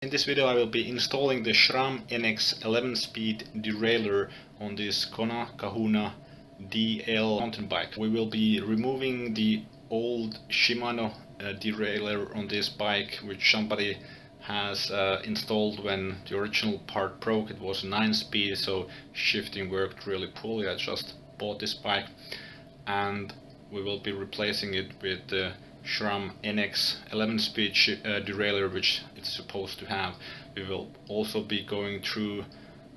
In this video I will be installing the SRAM NX 11-speed derailleur on this Kona Kahuna DL mountain bike. We will be removing the old Shimano derailleur on this bike, which somebody has installed when the original part broke. It was 9-speed, so shifting worked really poorly. I just bought this bike, and we will be replacing it with the SRAM NX 11-speed derailleur, which it's supposed to have. We will also be going through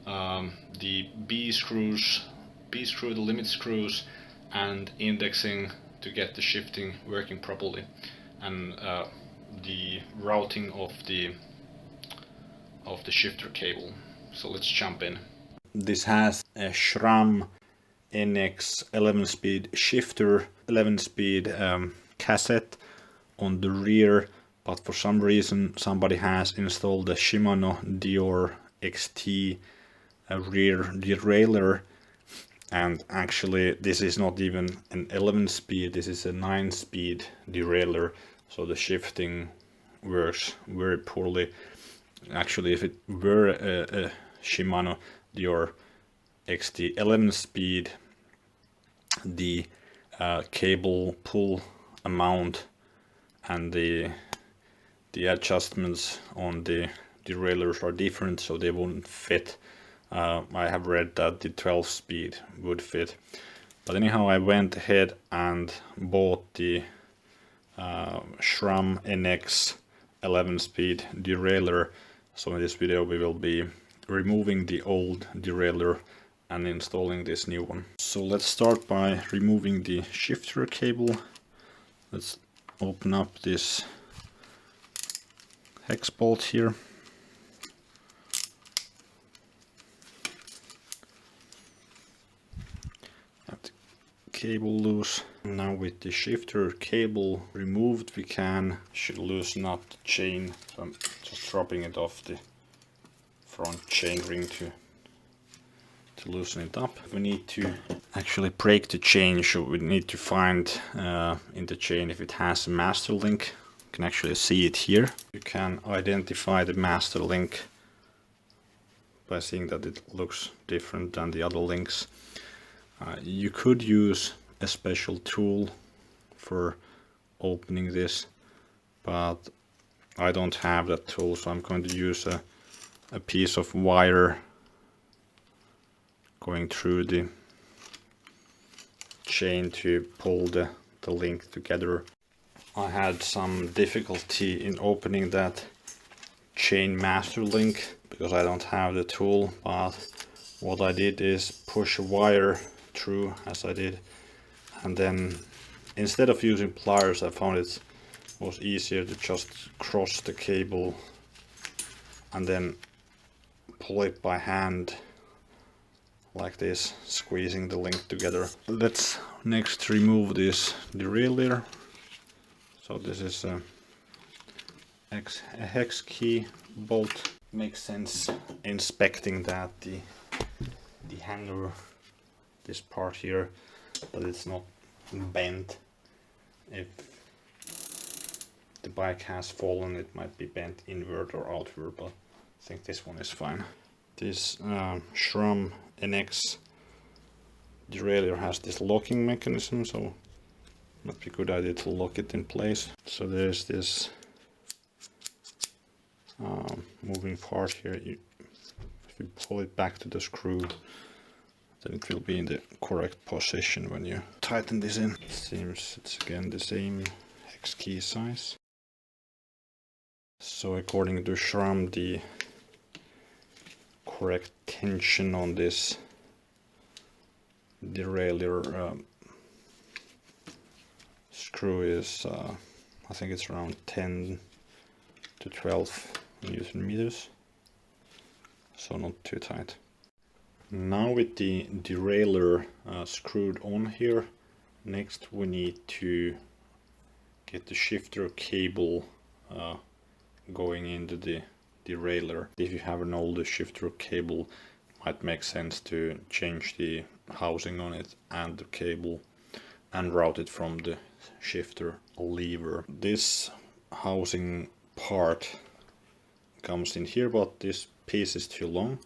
the B screw, the limit screws, and indexing to get the shifting working properly, and the routing of the shifter cable. So let's jump in. This has a SRAM NX 11-speed shifter, 11-speed cassette on the rear, but for some reason somebody has installed the Shimano Deore XT rear derailleur, and actually this is not even an 11-speed, this is a 9-speed derailleur, so the shifting works very poorly. Actually, if it were a Shimano Deore XT 11-speed, the cable pull amount and the adjustments on the derailleurs are different, so they wouldn't fit. I have read that the 12-speed would fit, but anyhow I went ahead and bought the SRAM NX 11-speed derailleur. So in this video we will be removing the old derailleur and installing this new one. So let's start by removing the shifter cable. Let's open up this hex bolt here. Have the cable loose. Now with the shifter cable removed, we should loosen up the chain. So I'm just dropping it off the front chain ring to loosen it up. We need to actually break the chain, so we need to find in the chain if it has a master link. You can actually see it here. You can identify the master link by seeing that it looks different than the other links. You could use a special tool for opening this, but I don't have that tool, so I'm going to use a piece of wire going through the chain to pull the link together. I had some difficulty in opening that chain master link because I don't have the tool, but what I did is push a wire through as I did, and then instead of using pliers I found it was easier to just cross the cable and then pull it by hand like this, squeezing the link together. Let's next remove this derailleur. So this is a hex key bolt. Makes sense inspecting that the hanger, this part here, that it's not bent. If the bike has fallen, it might be bent inward or outward, but I think this one is fine. This SRAM NX derailleur has this locking mechanism, so it might be a good idea to lock it in place. So there's this moving part here. If you pull it back to the screw, then it will be in the correct position when you tighten this in. It seems it's again the same hex key size. So according to SRAM, the correct tension on this derailleur screw is I think it's around 10 to 12 Newton meters, so not too tight. Now with the derailleur screwed on here, next we need to get the shifter cable going into the derailleur. If you have an older shifter cable, it might make sense to change the housing on it and the cable and route it from the shifter lever. This housing part comes in here, but this piece is too long,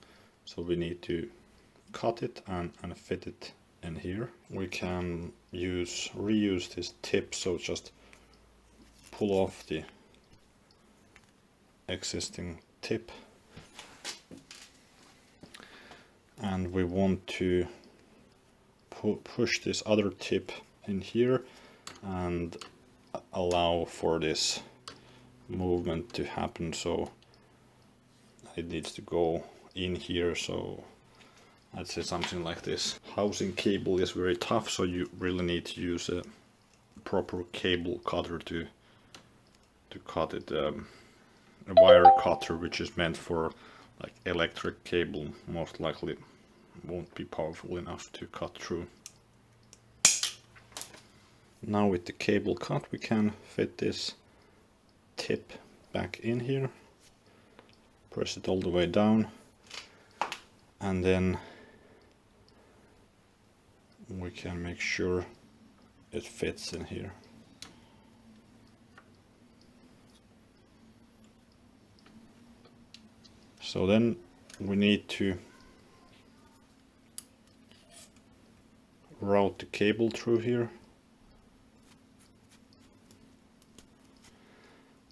so we need to cut it and fit it in here. We can reuse this tip, so just pull off the existing tip, and we want to push this other tip in here and allow for this movement to happen, so it needs to go in here. So I'd say something like this. Housing cable is very tough, so you really need to use a proper cable cutter to cut it. A wire cutter which is meant for like electric cable most likely won't be powerful enough to cut through. Now with the cable cut, we can fit this tip back in here, press it all the way down, and then we can make sure it fits in here. So then we need to route the cable through here,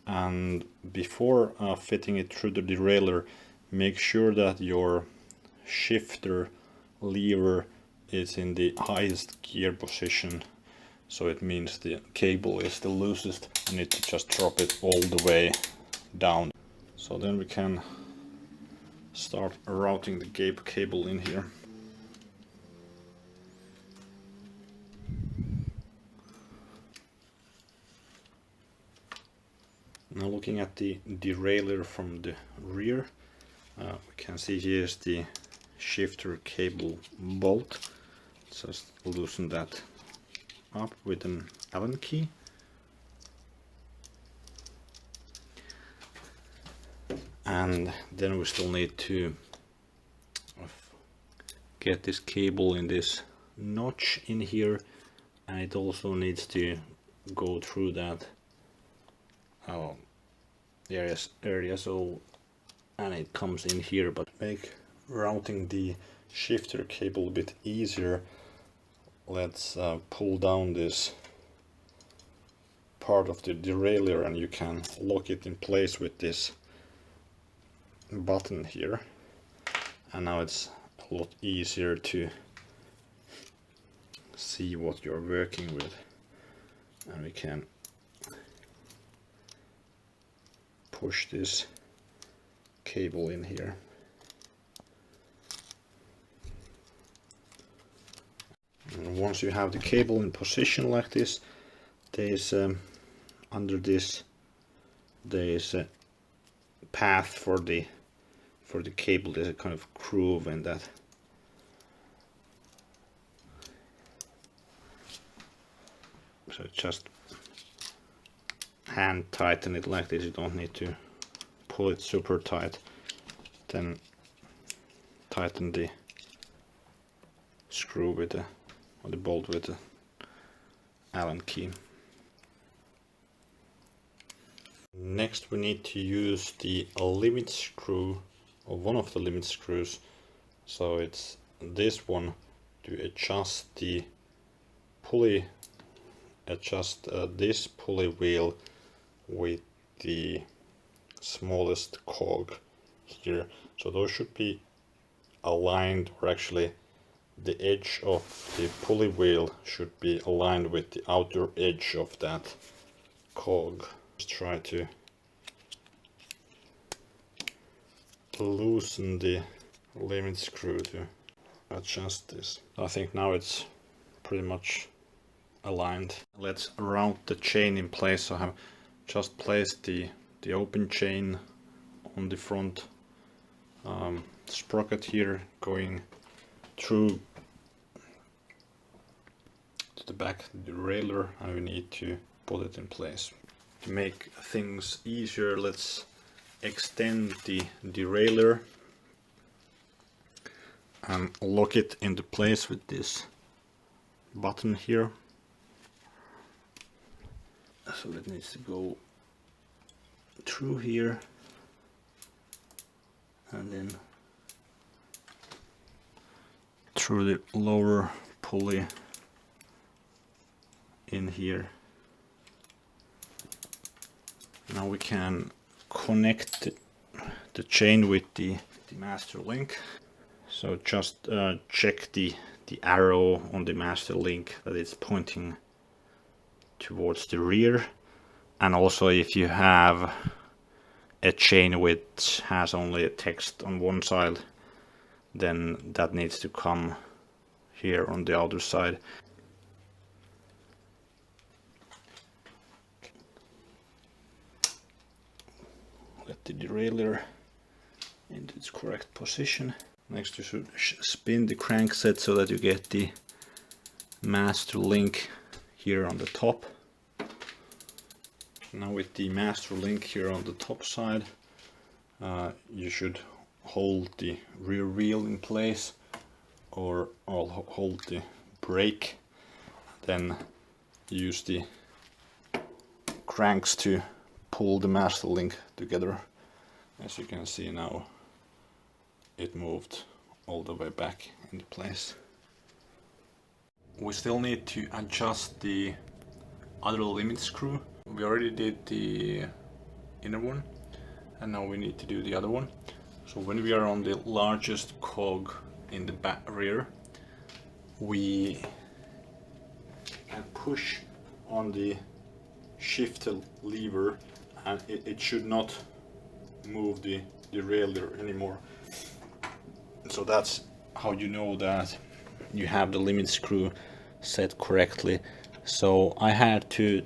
and before fitting it through the derailleur, make sure that your shifter lever is in the highest gear position, so it means the cable is the loosest. You need to just drop it all the way down. So then we can start routing the cable in here. Now looking at the derailleur from the rear, we can see here's the shifter cable bolt. Just loosen that up with an Allen key. And then we still need to get this cable in this notch in here, and it also needs to go through that area, so, and it comes in here. But make routing the shifter cable a bit easier, let's pull down this part of the derailleur, and you can lock it in place with this button here, and now it's a lot easier to see what you're working with, and we can push this cable in here. And once you have the cable in position like this, there's under this there is a path for the cable. There's a kind of groove in that. So just hand tighten it like this. You don't need to pull it super tight. Then tighten the screw with the, or the bolt with the Allen key. Next we need to use the limit screw, or one of the limit screws, so it's this one, to adjust the pulley, adjust this pulley wheel with the smallest cog here. So those should be aligned, or actually the edge of the pulley wheel should be aligned with the outer edge of that cog. Just try to loosen the limit screw to adjust this. I think now it's pretty much aligned. Let's route the chain in place. So I have just placed the open chain on the front sprocket here, going through to the back derailleur, and we need to put it in place. To make things easier, let's extend the derailleur and lock it into place with this button here. So it needs to go through here, and then through the lower pulley in here. Now we can connect the chain with the master link. So just check the arrow on the master link that it's pointing towards the rear, and also if you have a chain which has only a text on one side, then that needs to come here on the other side. Get the derailleur into its correct position. Next you should spin the crankset so that you get the master link here on the top. Now with the master link here on the top side, you should hold the rear wheel in place, or hold the brake, then use the cranks to pull the master link together. As you can see now, it moved all the way back into place. We still need to adjust the other limit screw. We already did the inner one, and now we need to do the other one. So when we are on the largest cog in the rear, we can push on the shifter lever, and it should not move the derailleur anymore. So that's how you know that you have the limit screw set correctly. So I had to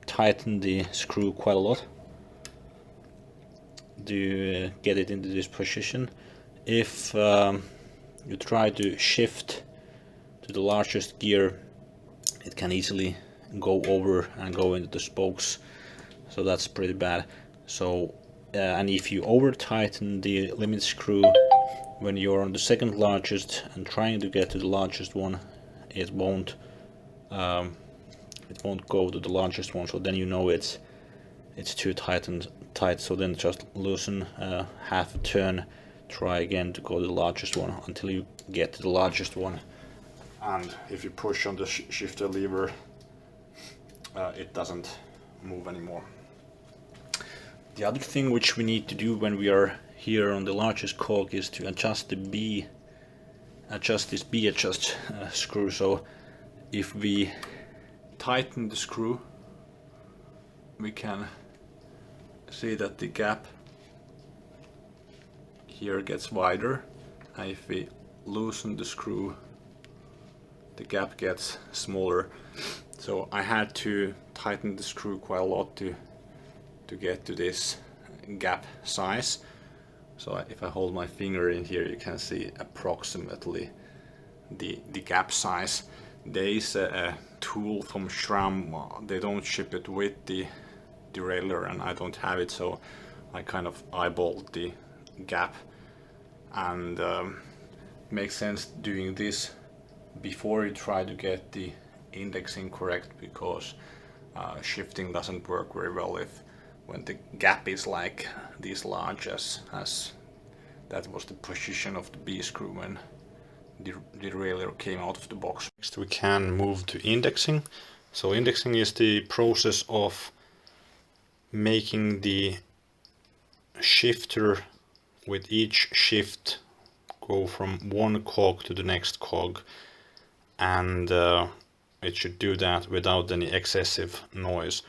tighten the screw quite a lot to get it into this position. If you try to shift to the largest gear, it can easily go over and go into the spokes, so that's pretty bad. So and if you over tighten the limit screw when you're on the second largest and trying to get to the largest one, it won't go to the largest one. So then you know it's too tight. So then just loosen half a turn, try again to go to the largest one until you get to the largest one. And if you push on the shifter lever, it doesn't move anymore. The other thing which we need to do when we are here on the largest cog is to adjust this B adjust screw. So if we tighten the screw, we can see that the gap here gets wider, and if we loosen the screw, the gap gets smaller. So I had to tighten the screw quite a lot to get to this gap size. So if I hold my finger in here, you can see approximately the gap size. There is a tool from SRAM. They don't ship it with the derailleur, and I don't have it, so I kind of eyeballed the gap, and makes sense doing this before you try to get the indexing correct, because shifting doesn't work very well when the gap is like this large, as that was the position of the B screw when the derailleur came out of the box. Next we can move to indexing. So indexing is the process of making the shifter with each shift go from one cog to the next cog, and it should do that without any excessive noise.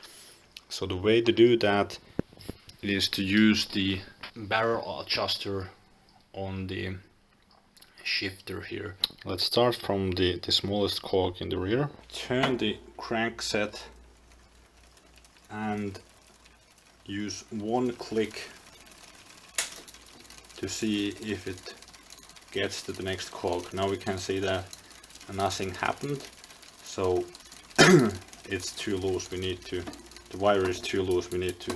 So the way to do that is to use the barrel adjuster on the shifter here. Let's start from the smallest cog in the rear. Turn the crankset and use one click to see if it gets to the next cog. Now we can see that nothing happened, so it's too loose. The wire is too loose. We need to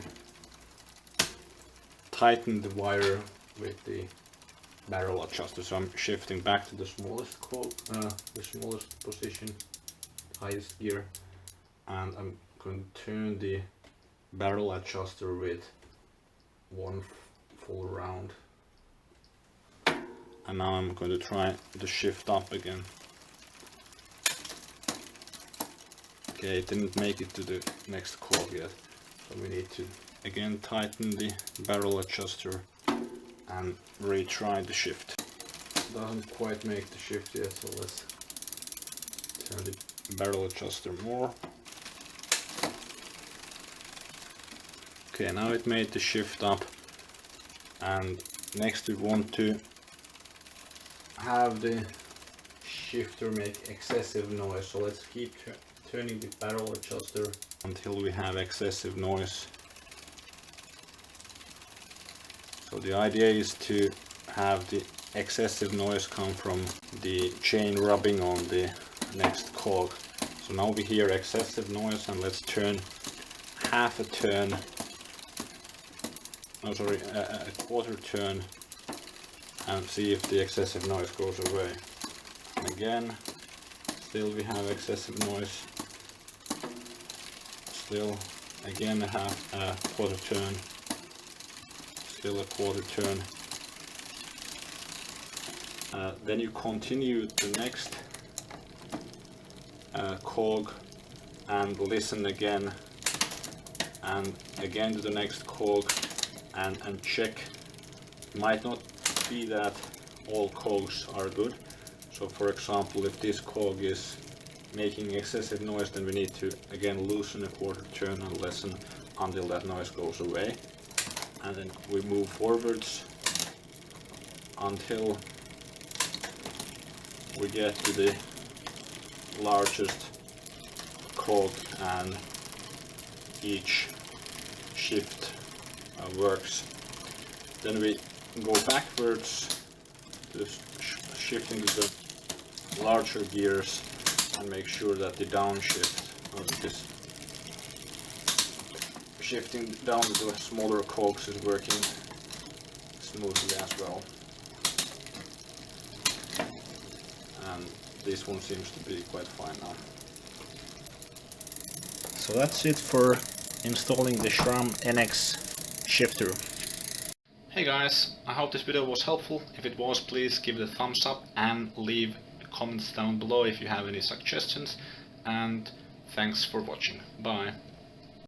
tighten the wire with the barrel adjuster. So I'm shifting back to the smallest cog, the smallest position, highest gear, and I'm going to turn the barrel adjuster with one full round And now I'm going to try to shift up again. Okay, it didn't make it to the next cog yet, so we need to again tighten the barrel adjuster and retry the shift. Doesn't quite make the shift yet, so let's turn the barrel adjuster more. Okay, now it made the shift up, and next we want to have the shifter make excessive noise, so let's keep turning the barrel adjuster until we have excessive noise. So the idea is to have the excessive noise come from the chain rubbing on the next cog. So now we hear excessive noise, and let's turn half a turn, a quarter turn, and see if the excessive noise goes away. And again, still we have excessive noise. Still again a quarter turn. Still a quarter turn. Then you continue the next cog and listen again, and again to the next cog, and check. It might not be that all cogs are good. So for example, if this cog is making excessive noise, then we need to again loosen a quarter turn and listen until that noise goes away. And then we move forwards until we get to the largest cog and each shift works. Then we go backwards to shifting to the larger gears and make sure that the downshift, or this shifting down to the smaller cogs, is working smoothly as well. And this one seems to be quite fine now. So that's it for installing the SRAM NX Shifter. Hey guys, I hope this video was helpful. If it was, please give it a thumbs up and leave comments down below if you have any suggestions. And thanks for watching. Bye.